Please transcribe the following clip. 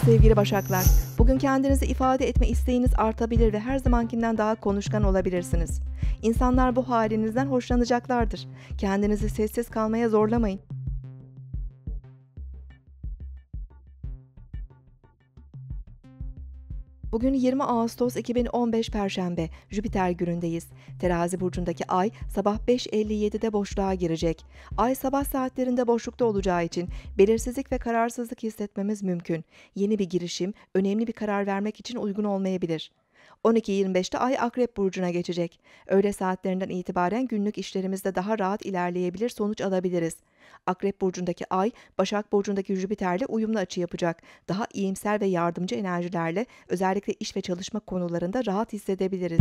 sevgili Başaklar. Bugün kendinizi ifade etme isteğiniz artabilir ve her zamankinden daha konuşkan olabilirsiniz. İnsanlar bu halinizden hoşlanacaklardır. Kendinizi sessiz kalmaya zorlamayın. Bugün 20 Ağustos 2015 Perşembe, Jüpiter günündeyiz. Terazi burcundaki Ay sabah 5:57'de boşluğa girecek. Ay sabah saatlerinde boşlukta olacağı için belirsizlik ve kararsızlık hissetmemiz mümkün. Yeni bir girişim, önemli bir karar vermek için uygun olmayabilir. 12:25'te Ay Akrep burcuna geçecek. Öğle saatlerinden itibaren günlük işlerimizde daha rahat ilerleyebilir, sonuç alabiliriz. Akrep burcundaki Ay, Başak burcundaki Jüpiter'le uyumlu açı yapacak. Daha iyimser ve yardımcı enerjilerle özellikle iş ve çalışma konularında rahat hissedebiliriz.